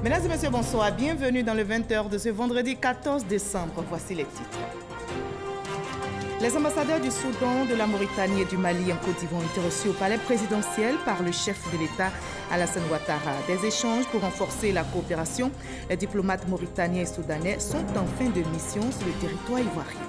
Mesdames et messieurs, bonsoir. Bienvenue dans le 20h de ce vendredi 14 décembre. Voici les titres. Les ambassadeurs du Soudan, de la Mauritanie et du Mali en Côte d'Ivoire ont été reçus au palais présidentiel par le chef de l'État, Alassane Ouattara. Des échanges pour renforcer la coopération. Les diplomates mauritaniens et soudanais sont en fin de mission sur le territoire ivoirien.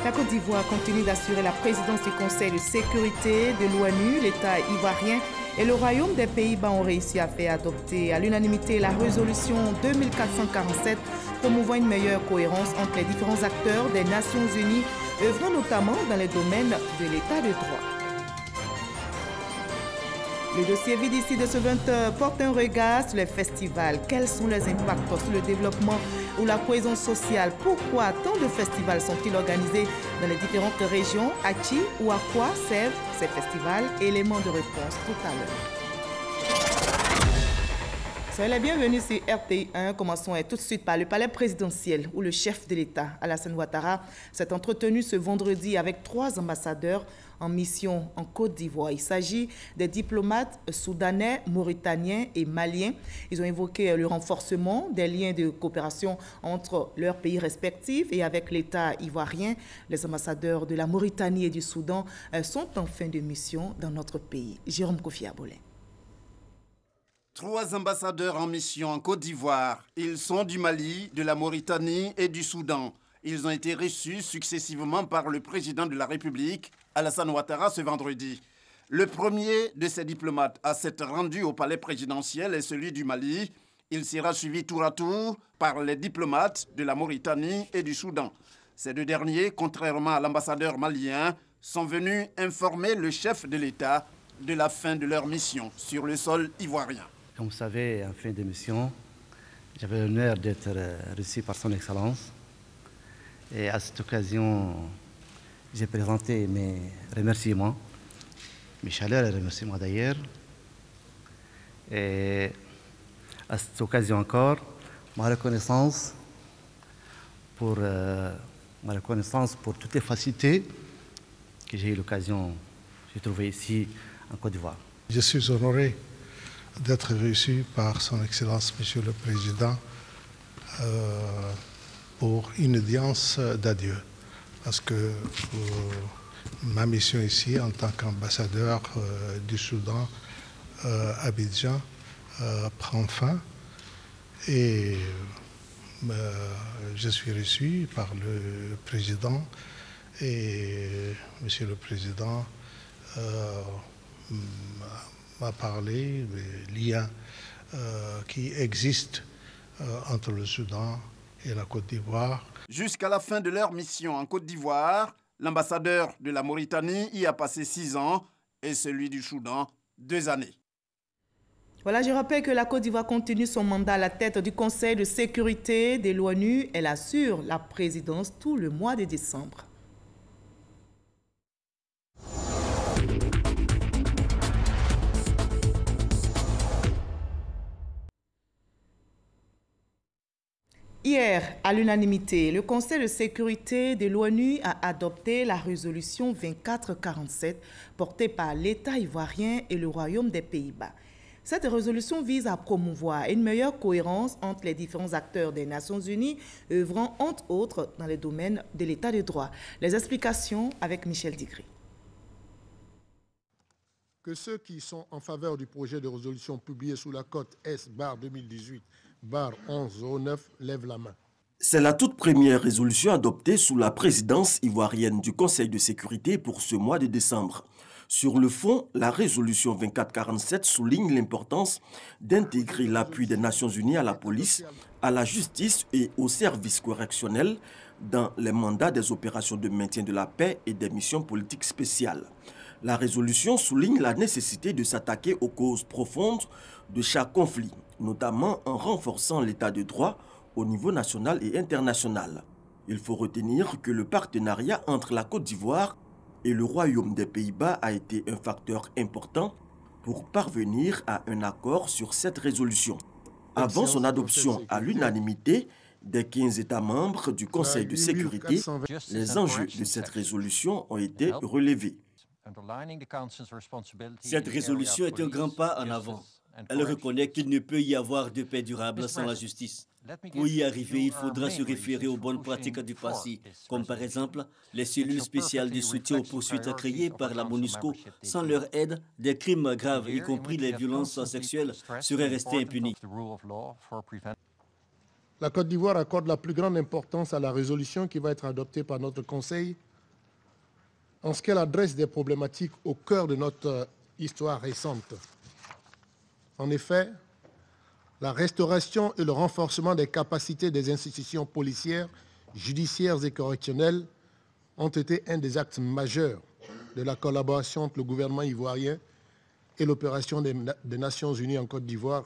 La Côte d'Ivoire continue d'assurer la présidence du Conseil de sécurité de l'ONU. L'État ivoirien et le Royaume des Pays-Bas ont réussi à faire adopter à l'unanimité la résolution 2447 promouvant une meilleure cohérence entre les différents acteurs des Nations Unies, œuvrant notamment dans les domaines de l'État de droit. Le dossier vide ici de ce 20h porte un regard sur les festivals. Quels sont les impacts sur le développement ou la cohésion sociale? Pourquoi tant de festivals sont-ils organisés dans les différentes régions? À qui ou à quoi servent ces festivals? Éléments de réponse tout à l'heure. Soyez les bienvenus sur RTI 1. Commençons tout de suite par le palais présidentiel où le chef de l'État, Alassane Ouattara, s'est entretenu ce vendredi avec 3 ambassadeurs en mission en Côte d'Ivoire. Il s'agit des diplomates soudanais, mauritaniens et maliens. Ils ont évoqué le renforcement des liens de coopération entre leurs pays respectifs et avec l'État ivoirien. Les ambassadeurs de la Mauritanie et du Soudan sont en fin de mission dans notre pays. Jérôme Kofi Abolin. 3 ambassadeurs en mission en Côte d'Ivoire. Ils sont du Mali, de la Mauritanie et du Soudan. Ils ont été reçus successivement par le président de la République, Alassane Ouattara, ce vendredi. Le premier de ces diplomates à s'être rendu au palais présidentiel est celui du Mali. Il sera suivi tour à tour par les diplomates de la Mauritanie et du Soudan. Ces 2 derniers, contrairement à l'ambassadeur malien, sont venus informer le chef de l'État de la fin de leur mission sur le sol ivoirien. Comme vous savez, en fin de mission, j'avais l'honneur d'être reçu par son Excellence. Et à cette occasion, j'ai présenté mes remerciements, mes chaleureux remerciements d'ailleurs. Et à cette occasion encore, ma reconnaissance pour toutes les facilités que j'ai eu l'occasion de trouver ici en Côte d'Ivoire. Je suis honoré d'être reçu par son Excellence, Monsieur le Président, pour une audience d'adieu. Parce que ma mission ici, en tant qu'ambassadeur du Soudan à Abidjan, prend fin. Et je suis reçu par le Président. Et Monsieur le Président m'a parlé des liens qui existent entre le Soudan et la Côte d'Ivoire. Jusqu'à la fin de leur mission en Côte d'Ivoire, l'ambassadeur de la Mauritanie y a passé 6 ans et celui du Soudan 2 années. Voilà, je rappelle que la Côte d'Ivoire continue son mandat à la tête du Conseil de sécurité de l'ONU. Elle assure la présidence tout le mois de décembre. Hier, à l'unanimité, le Conseil de sécurité de l'ONU a adopté la résolution 2447 portée par l'État ivoirien et le Royaume des Pays-Bas. Cette résolution vise à promouvoir une meilleure cohérence entre les différents acteurs des Nations Unies, œuvrant entre autres dans les domaines de l'État de droit. Les explications avec Michel Digri. Que ceux qui sont en faveur du projet de résolution publié sous la cote S/2018/1109 lèvent la main. C'est la toute première résolution adoptée sous la présidence ivoirienne du Conseil de sécurité pour ce mois de décembre. Sur le fond, la résolution 2447 souligne l'importance d'intégrer l'appui des Nations Unies à la police, à la justice et aux services correctionnels dans les mandats des opérations de maintien de la paix et des missions politiques spéciales. La résolution souligne la nécessité de s'attaquer aux causes profondes de chaque conflit, notamment en renforçant l'état de droit au niveau national et international. Il faut retenir que le partenariat entre la Côte d'Ivoire et le Royaume des Pays-Bas a été un facteur important pour parvenir à un accord sur cette résolution. Avant son adoption à l'unanimité des 15 États membres du Conseil de sécurité, les enjeux de cette résolution ont été relevés. Cette résolution est un grand pas en avant. Elle reconnaît qu'il ne peut y avoir de paix durable sans la justice. Pour y arriver, il faudra se référer aux bonnes pratiques du passé, comme par exemple les cellules spéciales de soutien aux poursuites créées par la MONUSCO. Sans leur aide, des crimes graves, y compris les violences sexuelles, seraient restés impunis. La Côte d'Ivoire accorde la plus grande importance à la résolution qui va être adoptée par notre Conseil en ce qu'elle adresse des problématiques au cœur de notre histoire récente. En effet, la restauration et le renforcement des capacités des institutions policières, judiciaires et correctionnelles ont été un des axes majeurs de la collaboration entre le gouvernement ivoirien et l'opération des Nations Unies en Côte d'Ivoire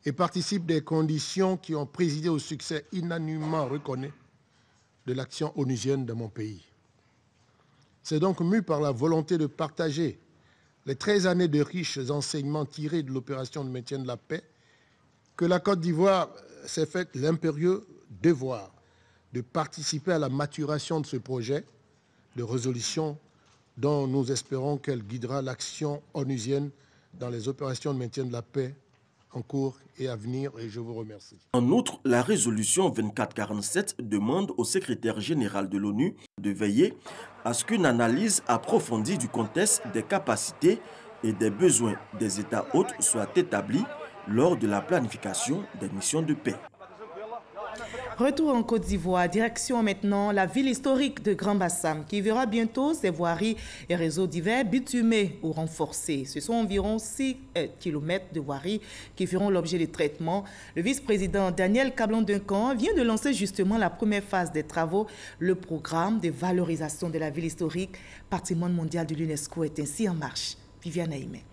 et participent des conditions qui ont présidé au succès unanimement reconnu de l'action onusienne de mon pays. C'est donc mû par la volonté de partager les 13 années de riches enseignements tirés de l'opération de maintien de la paix que la Côte d'Ivoire s'est faite l'impérieux devoir de participer à la maturation de ce projet de résolution dont nous espérons qu'elle guidera l'action onusienne dans les opérations de maintien de la paix en cours et à venir, et je vous remercie. En outre, la résolution 2447 demande au secrétaire général de l'ONU de veiller à ce qu'une analyse approfondie du contexte, des capacités et des besoins des États hôtes soit établie lors de la planification des missions de paix. Retour en Côte d'Ivoire, direction maintenant la ville historique de Grand Bassam qui verra bientôt ses voiries et réseaux divers bitumés ou renforcés. Ce sont environ 6 km de voiries qui feront l'objet de traitements. Le vice-président Daniel Kablan-Duncan vient de lancer justement la première phase des travaux. Le programme de valorisation de la ville historique, patrimoine mondial de l'UNESCO, est ainsi en marche. Viviane Aimé.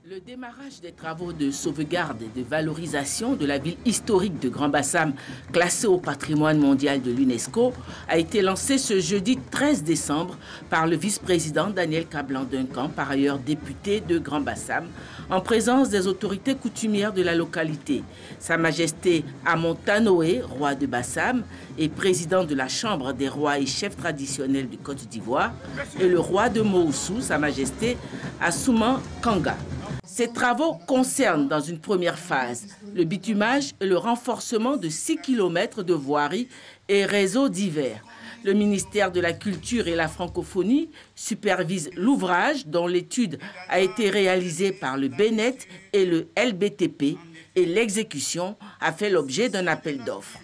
Le démarrage des travaux de sauvegarde et de valorisation de la ville historique de Grand Bassam, classée au patrimoine mondial de l'UNESCO, a été lancé ce jeudi 13 décembre par le vice-président Daniel Kablan-Duncan, par ailleurs député de Grand Bassam, en présence des autorités coutumières de la localité. Sa Majesté Amontanoé, roi de Bassam, et président de la Chambre des rois et chefs traditionnels de Côte d'Ivoire, et le roi de Moussou, Sa Majesté Assouman Kanga. Ces travaux concernent dans une première phase le bitumage et le renforcement de 6 km de voiries et réseaux divers. Le ministère de la Culture et la Francophonie supervise l'ouvrage dont l'étude a été réalisée par le BNET et le LBTP et l'exécution a fait l'objet d'un appel d'offres.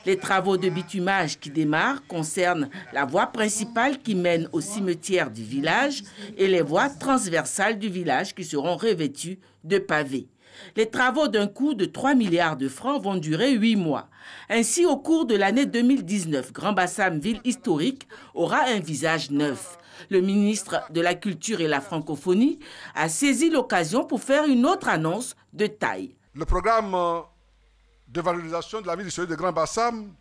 Les travaux de bitumage qui démarrent concernent la voie principale qui mène au cimetière du village et les voies transversales du village qui seront revêtues de pavés. Les travaux d'un coût de 3 milliards de francs vont durer 8 mois. Ainsi, au cours de l'année 2019, Grand Bassam, ville historique, aura un visage neuf. Le ministre de la Culture et la Francophonie a saisi l'occasion pour faire une autre annonce de taille. Le programme de valorisation de la ville historique de Grand Bassam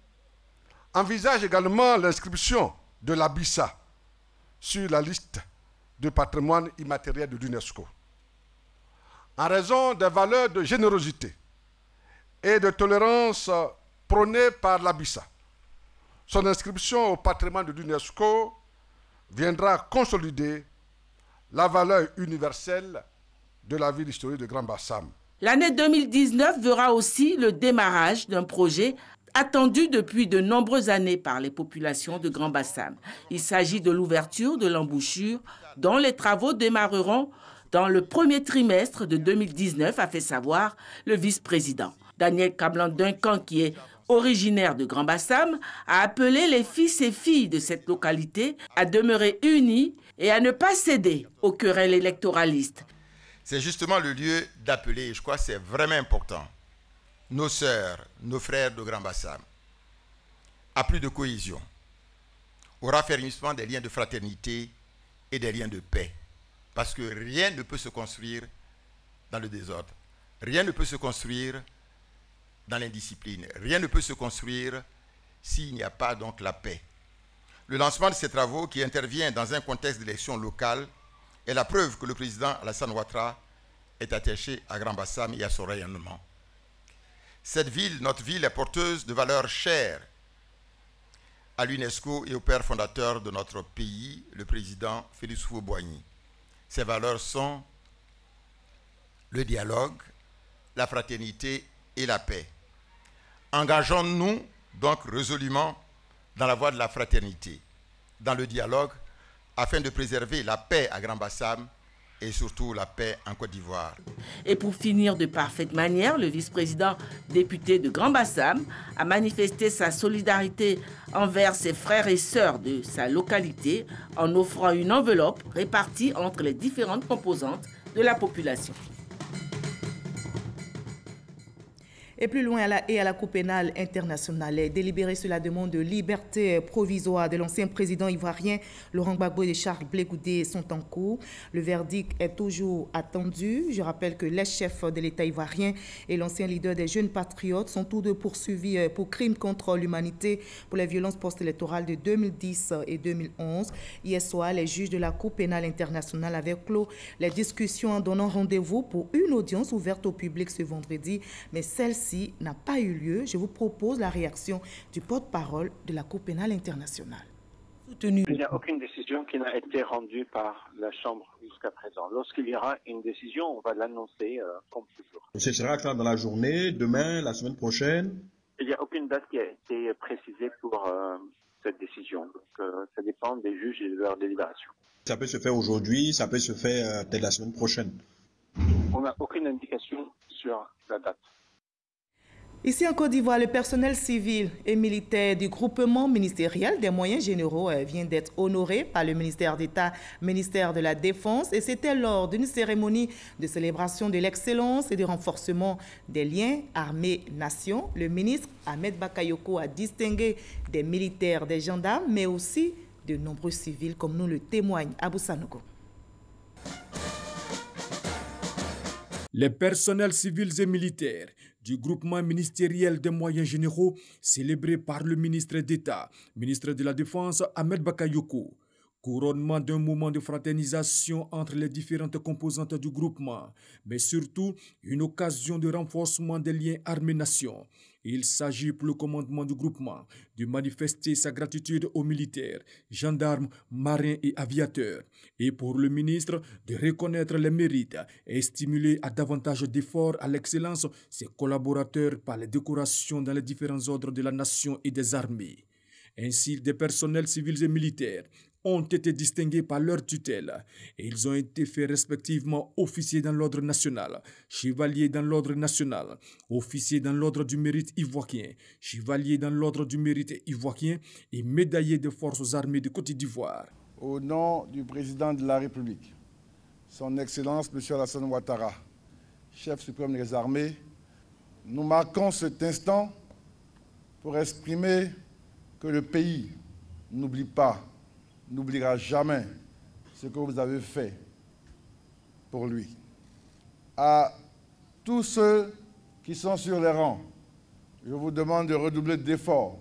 envisage également l'inscription de l'Abissa sur la liste de patrimoine immatériel de l'UNESCO. En raison des valeurs de générosité et de tolérance prônées par l'Abissa, son inscription au patrimoine de l'UNESCO viendra consolider la valeur universelle de la ville historique de Grand Bassam. L'année 2019 verra aussi le démarrage d'un projet attendu depuis de nombreuses années par les populations de Grand Bassam. Il s'agit de l'ouverture de l'embouchure dont les travaux démarreront dans le premier trimestre de 2019, a fait savoir le vice-président. Daniel Kablan-Duncan, qui est originaire de Grand Bassam, a appelé les fils et filles de cette localité à demeurer unis et à ne pas céder aux querelles électoralistes. C'est justement le lieu d'appeler, je crois que c'est vraiment important, nos sœurs, nos frères de Grand Bassam, à plus de cohésion, au raffermissement des liens de fraternité et des liens de paix. Parce que rien ne peut se construire dans le désordre, rien ne peut se construire dans l'indiscipline, rien ne peut se construire s'il n'y a pas donc la paix. Le lancement de ces travaux qui intervient dans un contexte d'élection locale est la preuve que le président Alassane Ouattara est attaché à Grand Bassam et à son rayonnement. Cette ville, notre ville, est porteuse de valeurs chères à l'UNESCO et au père fondateur de notre pays, le président Félix Houphouët-Boigny. Ces valeurs sont le dialogue, la fraternité et la paix. Engageons-nous donc résolument dans la voie de la fraternité, dans le dialogue, afin de préserver la paix à Grand-Bassam et surtout la paix en Côte d'Ivoire. Et pour finir de parfaite manière, le vice-président député de Grand-Bassam a manifesté sa solidarité envers ses frères et sœurs de sa localité en offrant une enveloppe répartie entre les différentes composantes de la population. Et plus loin, à la Cour pénale internationale, délibéré sur la demande de liberté provisoire de l'ancien président ivoirien Laurent Gbagbo et Charles Blé Goudé sont en cours. Le verdict est toujours attendu. Je rappelle que les chefs de l'État ivoirien et l'ancien leader des Jeunes Patriotes sont tous deux poursuivis pour crimes contre l'humanité pour les violences post-électorales de 2010 et 2011. Hier soir, les juges de la Cour pénale internationale avaient clos les discussions en donnant rendez-vous pour une audience ouverte au public ce vendredi, mais celle-ci n'a pas eu lieu. Je vous propose la réaction du porte-parole de la Cour pénale internationale. Il n'y a aucune décision qui n'a été rendue par la Chambre jusqu'à présent. Lorsqu'il y aura une décision, on va l'annoncer comme toujours. Ce sera quand dans la journée, demain, la semaine prochaine? Il n'y a aucune date qui a été précisée pour cette décision. Donc, ça dépend des juges et de leur délibération. Ça peut se faire aujourd'hui, ça peut se faire peut-être la semaine prochaine. On n'a aucune indication sur la date. Ici en Côte d'Ivoire, le personnel civil et militaire du groupement ministériel des moyens généraux vient d'être honoré par le ministère d'État, ministère de la Défense, et c'était lors d'une cérémonie de célébration de l'excellence et de renforcement des liens armée-nation. Le ministre Ahmed Bakayoko a distingué des militaires, des gendarmes, mais aussi de nombreux civils, comme nous le témoigne Abou Sanogo. Les personnels civils et militaires du groupement ministériel des moyens généraux, célébré par le ministre d'État, ministre de la Défense, Ahmed Bakayoko. Couronnement d'un moment de fraternisation entre les différentes composantes du groupement, mais surtout une occasion de renforcement des liens armée-nation. Il s'agit pour le commandement du groupement de manifester sa gratitude aux militaires, gendarmes, marins et aviateurs, et pour le ministre de reconnaître les mérites et stimuler à davantage d'efforts à l'excellence ses collaborateurs par les décorations dans les différents ordres de la nation et des armées. Ainsi, des personnels civils et militaires ont été distingués par leur tutelle et ils ont été faits respectivement officiers dans l'ordre national, chevaliers dans l'ordre national, officiers dans l'ordre du mérite ivoirien, chevaliers dans l'ordre du mérite ivoirien et médaillés des forces armées de Côte d'Ivoire. Au nom du président de la République, son Excellence M. Alassane Ouattara, chef suprême des armées, nous marquons cet instant pour exprimer que le pays n'oubliera jamais ce que vous avez fait pour lui. À tous ceux qui sont sur les rangs, je vous demande de redoubler d'efforts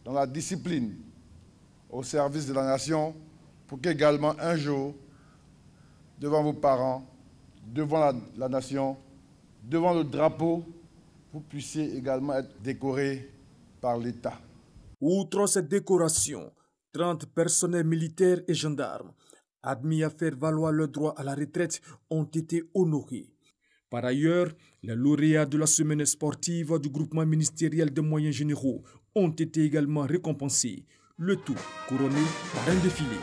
dans la discipline au service de la nation pour qu'également un jour, devant vos parents, devant la nation, devant le drapeau, vous puissiez également être décorés par l'État. Outre cette décoration, 30 personnels militaires et gendarmes, admis à faire valoir leur droit à la retraite, ont été honorés. Par ailleurs, les lauréats de la semaine sportive du groupement ministériel des moyens généraux ont été également récompensés, le tout couronné par un défilé.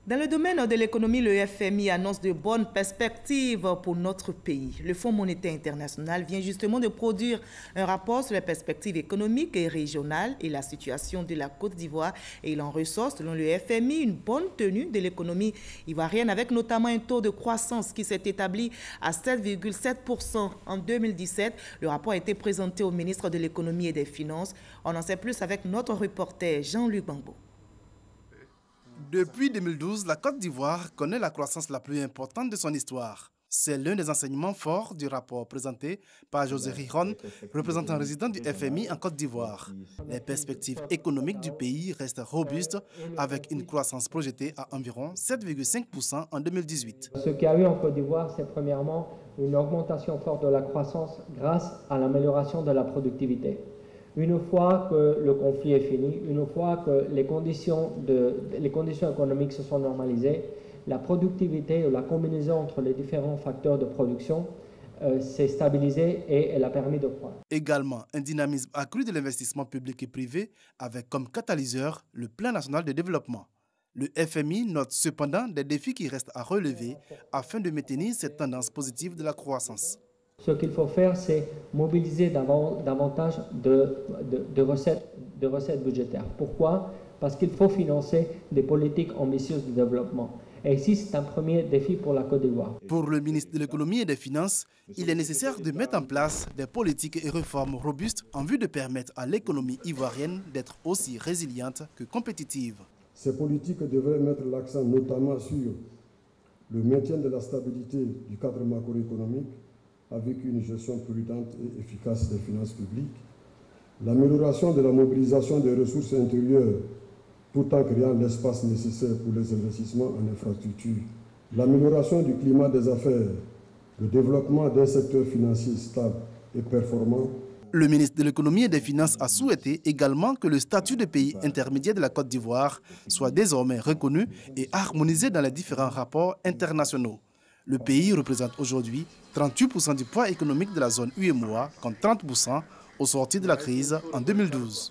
Dans le domaine de l'économie, le FMI annonce de bonnes perspectives pour notre pays. Le Fonds monétaire international vient justement de produire un rapport sur les perspectives économiques et régionales et la situation de la Côte d'Ivoire. Et il en ressort, selon le FMI, une bonne tenue de l'économie ivoirienne, avec notamment un taux de croissance qui s'est établi à 7,7% en 2017. Le rapport a été présenté au ministre de l'Économie et des Finances. On en sait plus avec notre reporter Jean-Luc Bangbo. Depuis 2012, la Côte d'Ivoire connaît la croissance la plus importante de son histoire. C'est l'un des enseignements forts du rapport présenté par José Rijon, représentant résident du FMI en Côte d'Ivoire. Les perspectives économiques du pays restent robustes avec une croissance projetée à environ 7,5% en 2018. Ce qu'il y a eu en Côte d'Ivoire, c'est premièrement une augmentation forte de la croissance grâce à l'amélioration de la productivité. Une fois que le conflit est fini, une fois que les conditions économiques se sont normalisées, la productivité ou la combinaison entre les différents facteurs de production s'est stabilisée et elle a permis de croître. Également, un dynamisme accru de l'investissement public et privé avec comme catalyseur le Plan national de développement. Le FMI note cependant des défis qui restent à relever afin de maintenir cette tendance positive de la croissance. Ce qu'il faut faire, c'est mobiliser davantage de recettes budgétaires. Pourquoi? Parce qu'il faut financer des politiques ambitieuses de développement. Et ici, c'est un premier défi pour la Côte d'Ivoire. Pour le ministre de l'Économie et des Finances, il est nécessaire de mettre en place des politiques et réformes robustes en vue de permettre à l'économie ivoirienne d'être aussi résiliente que compétitive. Ces politiques devraient mettre l'accent notamment sur le maintien de la stabilité du cadre macroéconomique avec une gestion prudente et efficace des finances publiques, l'amélioration de la mobilisation des ressources intérieures tout en créant l'espace nécessaire pour les investissements en infrastructures, l'amélioration du climat des affaires, le développement d'un secteur financier stable et performant. Le ministre de l'Économie et des Finances a souhaité également que le statut de pays intermédiaire de la Côte d'Ivoire soit désormais reconnu et harmonisé dans les différents rapports internationaux. Le pays représente aujourd'hui 38% du poids économique de la zone UEMOA contre 30% au sortir de la crise en 2012.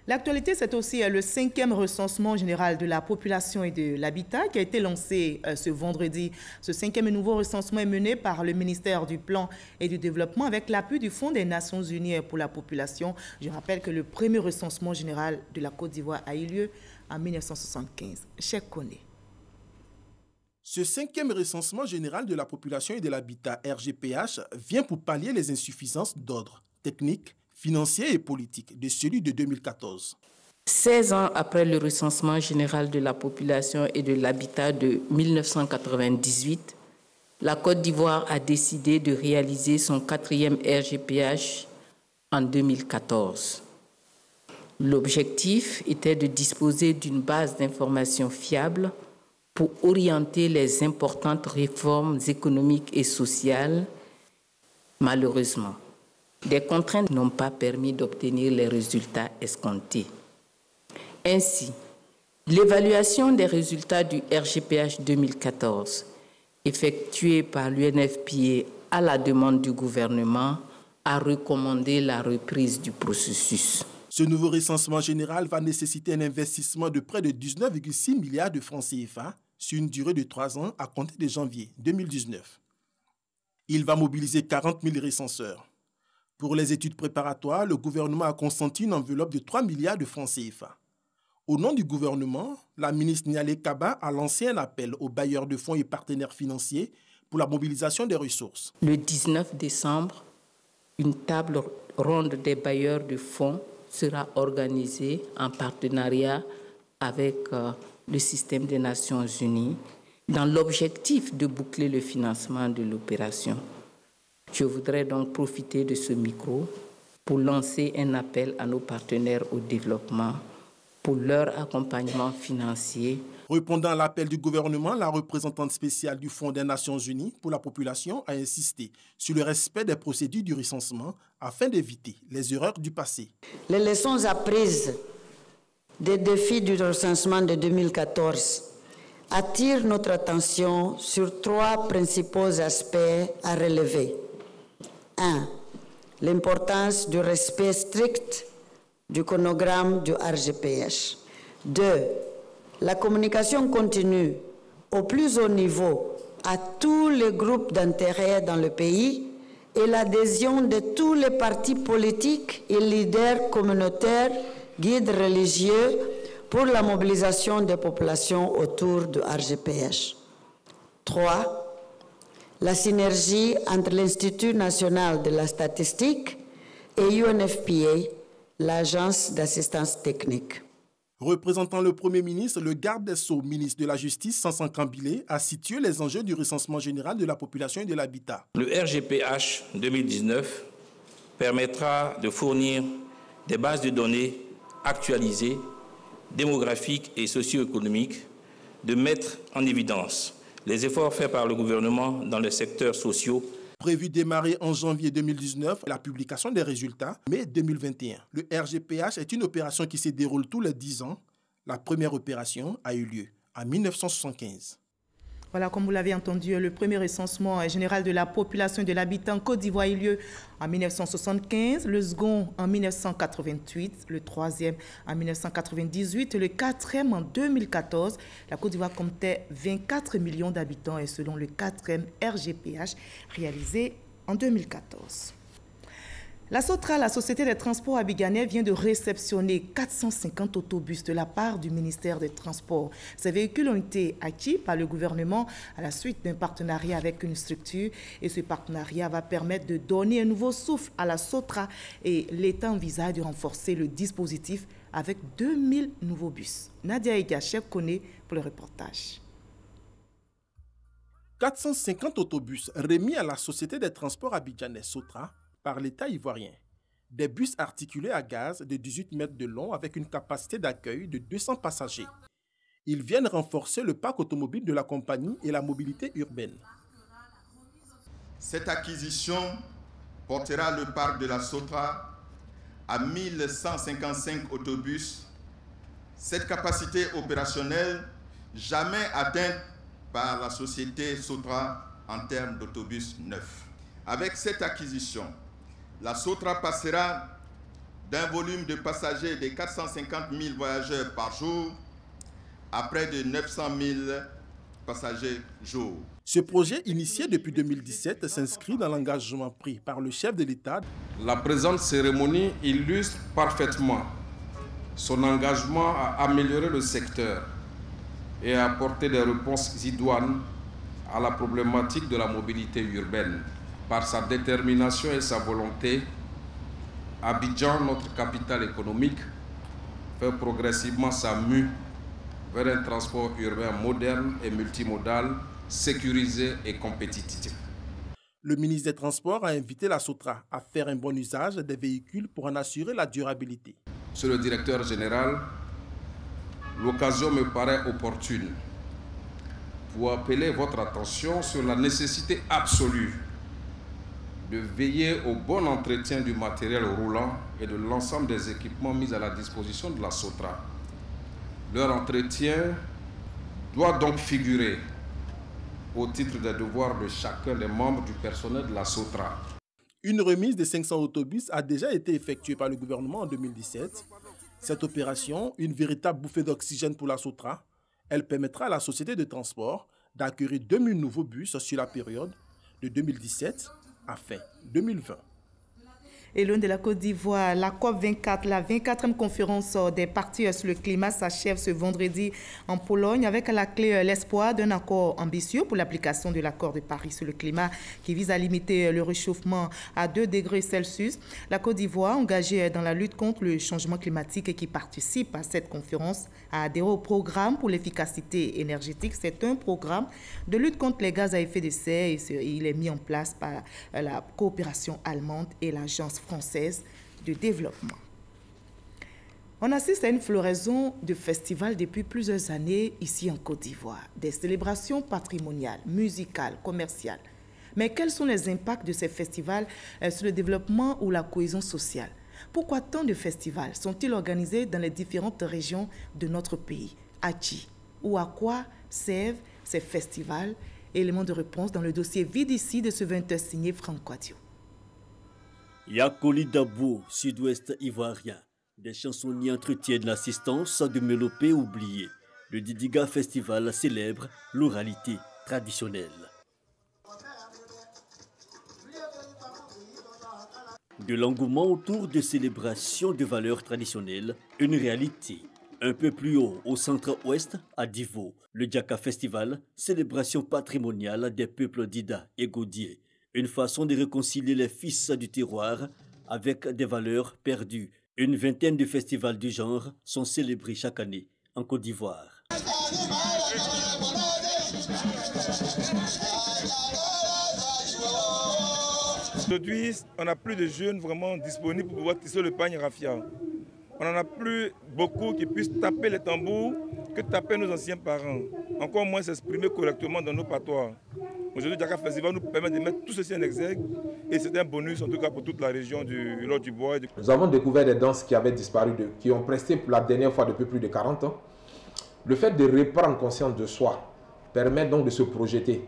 L'actualité, c'est aussi le 5e recensement général de la population et de l'habitat qui a été lancé ce vendredi. Ce 5e et nouveau recensement est mené par le ministère du Plan et du Développement avec l'appui du Fonds des Nations Unies pour la population. Je rappelle que le premier recensement général de la Côte d'Ivoire a eu lieu en 1975. Cheikh Koné. Ce 5e recensement général de la population et de l'habitat RGPH vient pour pallier les insuffisances d'ordre technique, financier et politique de celui de 2014. 16 ans après le recensement général de la population et de l'habitat de 1998, la Côte d'Ivoire a décidé de réaliser son 4e RGPH en 2014. L'objectif était de disposer d'une base d'information fiable pour orienter les importantes réformes économiques et sociales. Malheureusement, des contraintes n'ont pas permis d'obtenir les résultats escomptés. Ainsi, l'évaluation des résultats du RGPH 2014, effectuée par l'UNFPA à la demande du gouvernement, a recommandé la reprise du processus. Ce nouveau recensement général va nécessiter un investissement de près de 19,6 milliards de francs CFA sur une durée de 3 ans à compter de janvier 2019. Il va mobiliser 40 000 recenseurs. Pour les études préparatoires, le gouvernement a consenti une enveloppe de 3 milliards de francs CFA. Au nom du gouvernement, la ministre Nialé Kaba a lancé un appel aux bailleurs de fonds et partenaires financiers pour la mobilisation des ressources. Le 19 décembre, une table ronde des bailleurs de fonds sera organisée en partenariat avec le système des Nations Unies dans l'objectif de boucler le financement de l'opération. Je voudrais donc profiter de ce micro pour lancer un appel à nos partenaires au développement pour leur accompagnement financier. Répondant à l'appel du gouvernement, la représentante spéciale du Fonds des Nations Unies pour la population a insisté sur le respect des procédures du recensement afin d'éviter les erreurs du passé. Les leçons apprises des défis du recensement de 2014 attirent notre attention sur 3 principaux aspects à relever. 1. L'importance du respect strict du chronogramme du RGPH. 2. La communication continue au plus haut niveau à tous les groupes d'intérêt dans le pays et l'adhésion de tous les partis politiques et leaders communautaires, guides religieux pour la mobilisation des populations autour du RGPH. 3. La synergie entre l'Institut national de la statistique et UNFPA, l'agence d'assistance technique. Représentant le Premier ministre, le garde des Sceaux, ministre de la Justice, Sansan Kambilé, a situé les enjeux du recensement général de la population et de l'habitat. Le RGPH 2019 permettra de fournir des bases de données actualisées, démographiques et socio-économiques, de mettre en évidence les efforts faits par le gouvernement dans les secteurs sociaux Prévu démarrer en janvier 2019, la publication des résultats, mai 2021. Le RGPH est une opération qui se déroule tous les 10 ans. La première opération a eu lieu en 1975. Voilà, comme vous l'avez entendu, le premier recensement général de la population de l'habitant en Côte d'Ivoire a eu lieu en 1975, le second en 1988, le troisième en 1998 et le quatrième en 2014. La Côte d'Ivoire comptait 24 millions d'habitants et selon le quatrième RGPH réalisé en 2014. La SOTRA, la Société des transports abidjanais, vient de réceptionner 450 autobus de la part du ministère des Transports. Ces véhicules ont été acquis par le gouvernement à la suite d'un partenariat avec une structure et ce partenariat va permettre de donner un nouveau souffle à la SOTRA et l'État envisage de renforcer le dispositif avec 2000 nouveaux bus. Nadia Ega, chef connaît pour le reportage. 450 autobus remis à la Société des transports abidjanais SOTRA par l'État ivoirien. Des bus articulés à gaz de 18 mètres de long avec une capacité d'accueil de 200 passagers. Ils viennent renforcer le parc automobile de la compagnie et la mobilité urbaine. Cette acquisition portera le parc de la SOTRA à 1155 autobus. Cette capacité opérationnelle jamais atteinte par la société SOTRA en termes d'autobus neufs. Avec cette acquisition, la SOTRA passera d'un volume de passagers de 450 000 voyageurs par jour à près de 900 000 passagers jour. Ce projet, initié depuis 2017, s'inscrit dans l'engagement pris par le chef de l'État. La présente cérémonie illustre parfaitement son engagement à améliorer le secteur et à apporter des réponses idoines à la problématique de la mobilité urbaine. Par sa détermination et sa volonté, Abidjan, notre capitale économique, fait progressivement sa mue vers un transport urbain moderne et multimodal, sécurisé et compétitif. Le ministre des Transports a invité la SOTRA à faire un bon usage des véhicules pour en assurer la durabilité. Monsieur le directeur général, l'occasion me paraît opportune pour appeler votre attention sur la nécessité absolue de veiller au bon entretien du matériel roulant et de l'ensemble des équipements mis à la disposition de la SOTRA. Leur entretien doit donc figurer au titre des devoirs de chacun des membres du personnel de la SOTRA. Une remise de 500 autobus a déjà été effectuée par le gouvernement en 2017. Cette opération, une véritable bouffée d'oxygène pour la SOTRA, elle permettra à la société de transport d'accueillir 2000 nouveaux bus sur la période de 2017 à fin 2020. Et loin de la Côte d'Ivoire, la COP24, la 24e conférence des parties sur le climat s'achève ce vendredi en Pologne avec à la clé l'espoir d'un accord ambitieux pour l'application de l'accord de Paris sur le climat qui vise à limiter le réchauffement à 2 degrés Celsius. La Côte d'Ivoire, engagée dans la lutte contre le changement climatique et qui participe à cette conférence, a adhéré au programme pour l'efficacité énergétique. C'est un programme de lutte contre les gaz à effet de serre et il est mis en place par la coopération allemande et l'agence française de développement. On assiste à une floraison de festivals depuis plusieurs années ici en Côte d'Ivoire. Des célébrations patrimoniales, musicales, commerciales. Mais quels sont les impacts de ces festivals sur le développement ou la cohésion sociale? Pourquoi tant de festivals sont-ils organisés dans les différentes régions de notre pays? À qui ou à quoi servent ces festivals? Élément de réponse dans le dossier Vide ici de ce 20h signé Franck Quadio. Yakoli Dabo, sud-ouest ivoirien. Des chansonniers entretiennent l'assistance de mélopées oubliées. Le Didiga Festival célèbre l'oralité traditionnelle. De l'engouement autour de célébrations de valeurs traditionnelles, une réalité. Un peu plus haut, au centre-ouest, à Divo, le Djaka Festival, célébration patrimoniale des peuples d'Ida et Godier. Une façon de réconcilier les fils du terroir avec des valeurs perdues. Une vingtaine de festivals du genre sont célébrés chaque année en Côte d'Ivoire. Aujourd'hui, on n'a plus de jeunes vraiment disponibles pour pouvoir tisser le pagne raffia. On n'en a plus beaucoup qui puissent taper les tambours que tapaient nos anciens parents. Encore moins s'exprimer correctement dans nos patois. Aujourd'hui, Dakar Festival nous permet de mettre tout ceci en exergue et c'est un bonus en tout cas pour toute la région du Lot du Bois. Nous avons découvert des danses qui avaient disparu, qui ont presté pour la dernière fois depuis plus de 40 ans. Le fait de reprendre conscience de soi permet donc de se projeter.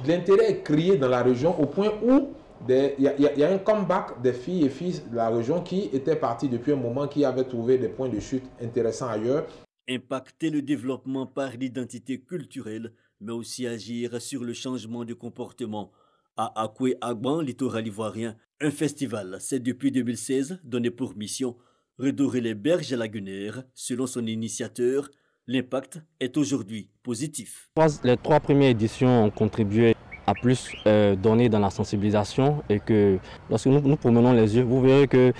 L'intérêt est crié dans la région au point où il y a un comeback des filles et fils de la région qui étaient partis depuis un moment, qui avaient trouvé des points de chute intéressants ailleurs. Impacter le développement par l'identité culturelle, mais aussi agir sur le changement de comportement. À Akoué-Agban, littoral ivoirien, un festival s'est depuis 2016 donné pour mission redorer les berges lagunaires. Selon son initiateur, l'impact est aujourd'hui positif. Les 3 premières éditions ont contribué à plus donner dans la sensibilisation et que lorsque nous promenons les yeux, vous verrez que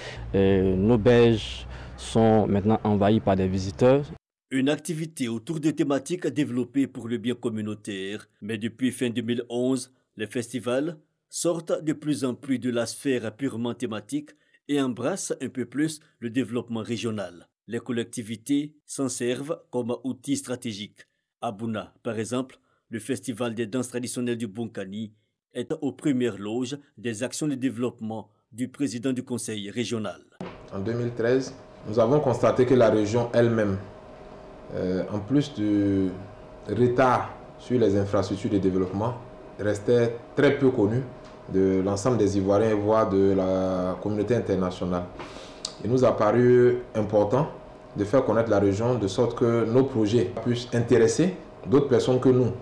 nos berges sont maintenant envahies par des visiteurs. Une activité autour de thématiques développées pour le bien communautaire. Mais depuis fin 2011, les festivals sortent de plus en plus de la sphère purement thématique et embrassent un peu plus le développement régional. Les collectivités s'en servent comme outil stratégique. À Bouna, par exemple, le festival des danses traditionnelles du Bunkani est aux premières loges des actions de développement du président du conseil régional. En 2013, nous avons constaté que la région elle-même, en plus du retard sur les infrastructures de développement, restait très peu connue de l'ensemble des Ivoiriens, voire de la communauté internationale. Il nous a paru important de faire connaître la région de sorte que nos projets puissent intéresser d'autres personnes que nous.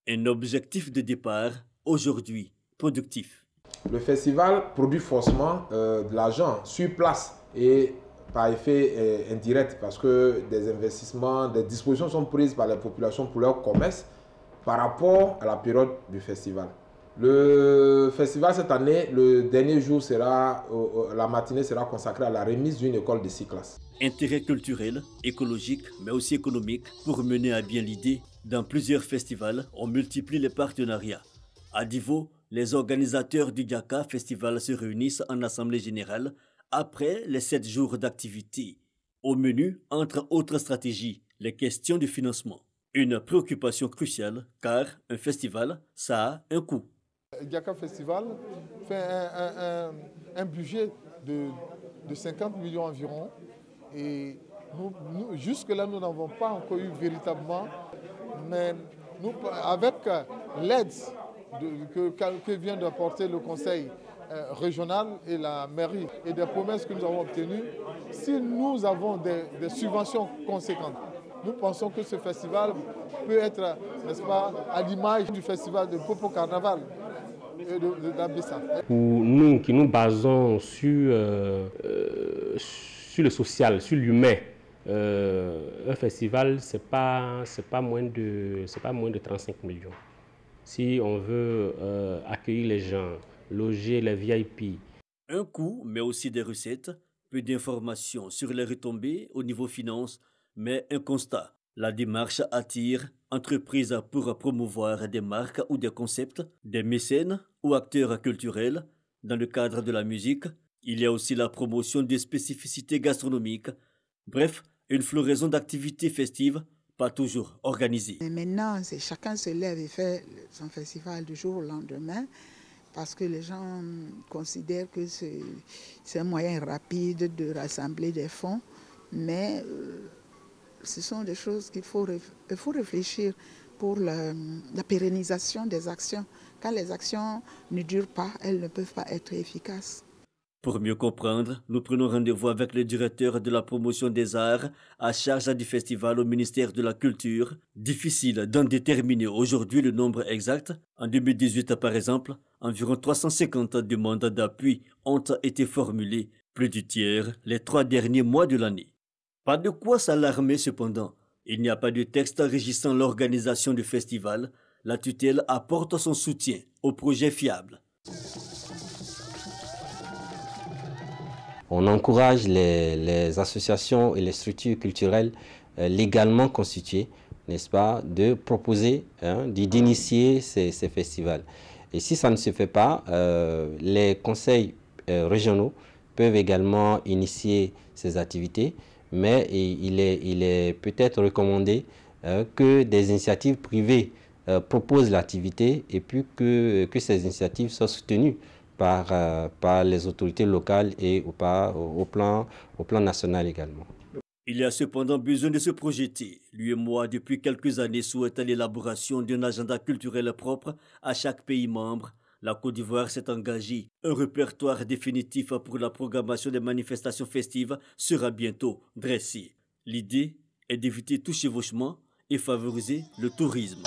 Un objectif de départ, aujourd'hui, productif. Le festival produit forcément de l'argent sur place et par effet indirect parce que des investissements, des dispositions sont prises par les populations pour leur commerce par rapport à la période du festival. Le festival cette année, le dernier jour sera, la matinée sera consacrée à la remise d'une école de 6 classes. Intérêt culturel, écologique, mais aussi économique pour mener à bien l'idée. Dans plusieurs festivals, on multiplie les partenariats. À Divo, les organisateurs du Diaka Festival se réunissent en assemblée générale après les 7 jours d'activité. Au menu, entre autres stratégies, les questions de financement. Une préoccupation cruciale car un festival, ça a un coût. Le Diaka Festival fait un budget de 50 millions environ et jusque-là nous n'avons pas encore eu véritablement, mais avec l'aide que vient d'apporter le conseil régional et la mairie et des promesses que nous avons obtenues, si nous avons des subventions conséquentes, nous pensons que ce festival peut être, n'est-ce pas, à l'image du festival de Popo Carnaval et de l'Abissa. Pour nous qui nous basons sur le social, sur l'humain, un festival, c'est pas moins de 35 millions. Si on veut accueillir les gens, loger les VIP. Un coût, mais aussi des recettes, peu d'informations sur les retombées au niveau finance, mais un constat. La démarche attire entreprises pour promouvoir des marques ou des concepts, des mécènes ou acteurs culturels. Dans le cadre de la musique, il y a aussi la promotion des spécificités gastronomiques. Bref, une floraison d'activités festives, pas toujours organisées. Mais maintenant, chacun se lève et fait son festival du jour au lendemain parce que les gens considèrent que c'est un moyen rapide de rassembler des fonds. Mais ce sont des choses qu'il faut réfléchir pour la pérennisation des actions. Quand les actions ne durent pas, elles ne peuvent pas être efficaces. Pour mieux comprendre, nous prenons rendez-vous avec le directeur de la promotion des arts à charge du festival au ministère de la Culture. Difficile d'en déterminer aujourd'hui le nombre exact. En 2018, par exemple, environ 350 demandes d'appui ont été formulées, plus du tiers les 3 derniers mois de l'année. Pas de quoi s'alarmer cependant. Il n'y a pas de texte régissant l'organisation du festival. La tutelle apporte son soutien au projet fiable. On encourage les associations et les structures culturelles légalement constituées, n'est-ce pas, de proposer, d'initier ces festivals. Et si ça ne se fait pas, les conseils régionaux peuvent également initier ces activités, mais il est peut-être recommandé que des initiatives privées propose l'activité et puis que ces initiatives soient soutenues par les autorités locales et au plan national également. Il y a cependant besoin de se projeter. L'UEMOA, depuis quelques années, souhaite l'élaboration d'un agenda culturel propre à chaque pays membre. La Côte d'Ivoire s'est engagée. Un répertoire définitif pour la programmation des manifestations festives sera bientôt dressé. L'idée est d'éviter tout chevauchement et favoriser le tourisme.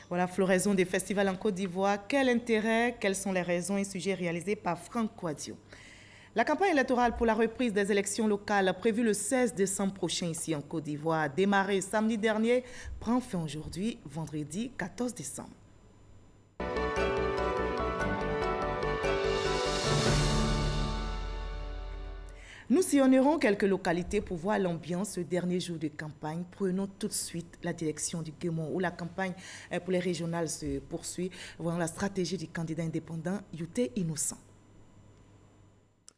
Voilà, floraison des festivals en Côte d'Ivoire. Quel intérêt, quelles sont les raisons et sujets réalisés par Franck Kouadio. La campagne électorale pour la reprise des élections locales prévue le 16 décembre prochain ici en Côte d'Ivoire a démarré samedi dernier, prend fin aujourd'hui, vendredi 14 décembre. Nous sillonnerons quelques localités pour voir l'ambiance ce dernier jour de campagne. Prenons tout de suite la direction du Guémon où la campagne pour les régionales se poursuit. Voyons la stratégie du candidat indépendant Youté Innocent.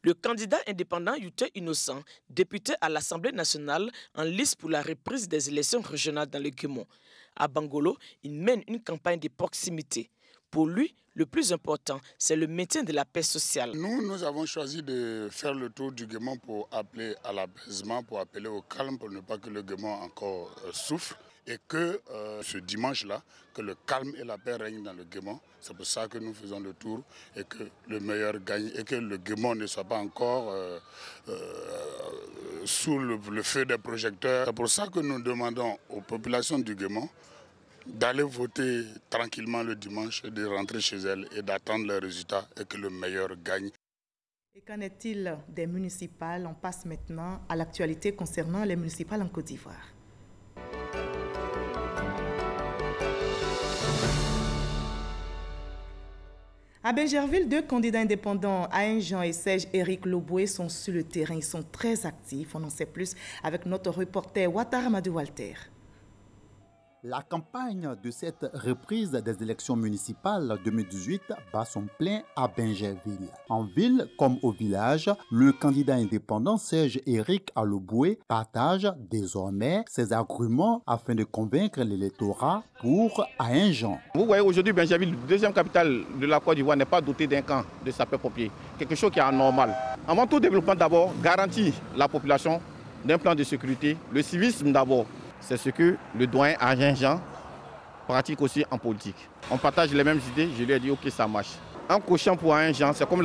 Le candidat indépendant Youté Innocent, député à l'Assemblée nationale en lice pour la reprise des élections régionales dans le Guémon. À Bangolo, il mène une campagne de proximité. Pour lui, le plus important, c'est le maintien de la paix sociale. Nous avons choisi de faire le tour du Guémon pour appeler à l'apaisement, pour appeler au calme, pour ne pas que le Guémon encore souffre. Et que ce dimanche-là, que le calme et la paix règnent dans le Guémon. C'est pour ça que nous faisons le tour et que le meilleur gagne et que le Guémon ne soit pas encore sous le feu des projecteurs. C'est pour ça que nous demandons aux populations du Guémon d'aller voter tranquillement le dimanche, et de rentrer chez elles et d'attendre les résultats et que le meilleur gagne. Et qu'en est-il des municipales? On passe maintenant à l'actualité concernant les municipales en Côte d'Ivoire. À Bingerville, 2 candidats indépendants, Aïn Jean et Serge Éric Loboué, sont sur le terrain. Ils sont très actifs. On en sait plus avec notre reporter Ouattara Amadou Walter. La campagne de cette reprise des élections municipales 2018 bat son plein à Bingerville. En ville comme au village, le candidat indépendant Serge Éric Loboué partage désormais ses arguments afin de convaincre l'électorat pour Aïn Jean. Vous voyez aujourd'hui Bingerville, deuxième capitale de la Côte d'Ivoire, n'est pas dotée d'un camp de sapeurs-pompiers. Quelque chose qui est anormal. Avant tout développement d'abord, garantir la population d'un plan de sécurité, le civisme d'abord. C'est ce que le doyen Aïn Jean pratique aussi en politique. On partage les mêmes idées, je lui ai dit ok, ça marche. En cochant pour Aïn Jean, c'est comme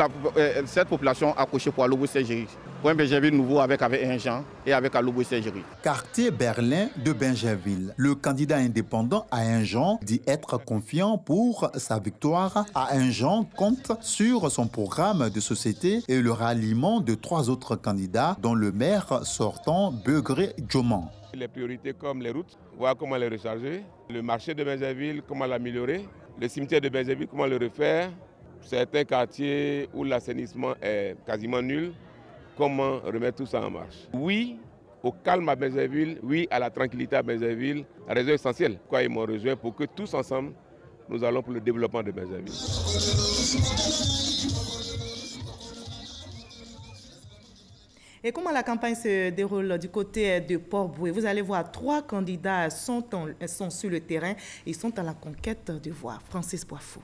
cette population a coché pour Loboué Serge Éric. Pour un Bingerville nouveau avec Aïn Jean et avec Loboué Serge Éric. Quartier Berlin de Bingerville. Le candidat indépendant Aïn Jean dit être confiant pour sa victoire. Aïn Jean compte sur son programme de société et le ralliement de 3 autres candidats, dont le maire sortant Begré Djoman. Les priorités comme les routes, voir comment les recharger, le marché de Bingerville, comment l'améliorer, le cimetière de Bingerville, comment le refaire, certains quartiers où l'assainissement est quasiment nul, comment remettre tout ça en marche. Oui au calme à Bingerville, oui à la tranquillité à Bingerville, la raison essentielle. Ils m'ont rejoint pour que tous ensemble, nous allons pour le développement de Bingerville. Et comment la campagne se déroule du côté de Port-Boué? Vous allez voir, 3 candidats sont sur le terrain et sont à la conquête de voix. Francis Boifou.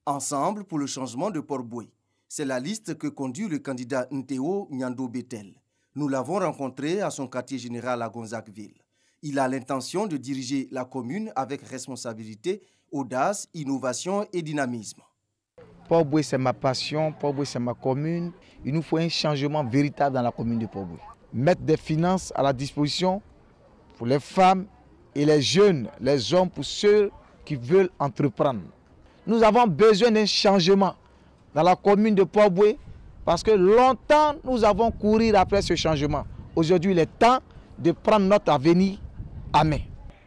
Ensemble pour le changement de Port-Boué. C'est la liste que conduit le candidat Nteo Nyando Betel. Nous l'avons rencontré à son quartier général à Gonzagueville. Il a l'intention de diriger la commune avec responsabilité, audace, innovation et dynamisme. Port-Boué, c'est ma passion, Port-Boué, c'est ma commune. Il nous faut un changement véritable dans la commune de Port-Boué. Mettre des finances à la disposition pour les femmes et les jeunes, les hommes, pour ceux qui veulent entreprendre. Nous avons besoin d'un changement dans la commune de Port-Boué parce que longtemps nous avons couru après ce changement. Aujourd'hui, il est temps de prendre notre avenir à main.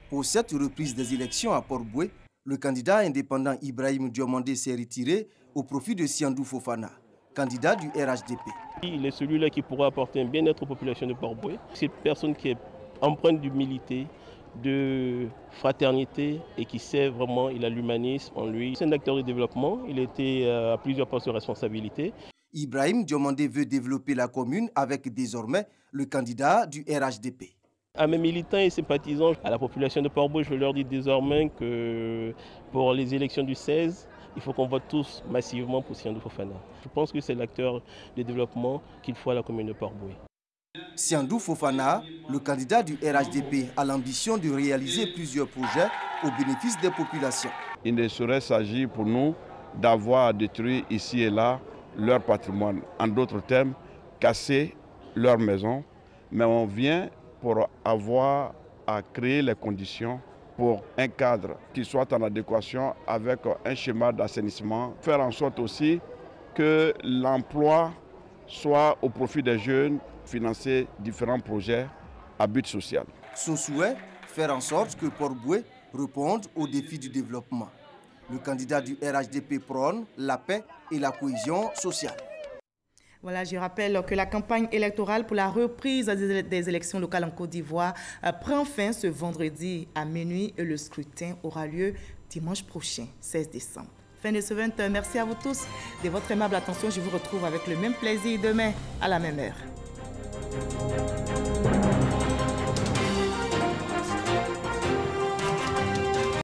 Pour cette reprise des élections à Port-Boué, le candidat indépendant Ibrahim Diomandé s'est retiré au profit de Siandou Fofana, candidat du RHDP. Il est celui-là qui pourra apporter un bien-être aux populations de Port-Boué. C'est une personne qui est empreinte d'humilité, de fraternité et qui sait vraiment, il a l'humanisme en lui. C'est un acteur de développement, il était à plusieurs postes de responsabilité. Ibrahim Diomandé veut développer la commune avec désormais le candidat du RHDP. À mes militants et sympathisants, à la population de Port-Bouët, je leur dis désormais que pour les élections du 16, il faut qu'on vote tous massivement pour Siandou Fofana. Je pense que c'est l'acteur de développement qu'il faut à la commune de Port-Bouët. Siandou Fofana, le candidat du RHDP, a l'ambition de réaliser plusieurs projets au bénéfice des populations. Il ne saurait s'agir pour nous d'avoir détruit ici et là leur patrimoine. En d'autres termes, casser leur maison. Mais on vient pour avoir à créer les conditions pour un cadre qui soit en adéquation avec un schéma d'assainissement. Faire en sorte aussi que l'emploi soit au profit des jeunes, financer différents projets à but social. Son souhait, faire en sorte que Port-Bouët réponde aux défis du développement. Le candidat du RHDP prône la paix et la cohésion sociale. Voilà, je rappelle que la campagne électorale pour la reprise des élections locales en Côte d'Ivoire prend fin ce vendredi à minuit et le scrutin aura lieu dimanche prochain, 16 décembre. Fin de ce 20h. Merci à vous tous de votre aimable attention. Je vous retrouve avec le même plaisir demain à la même heure.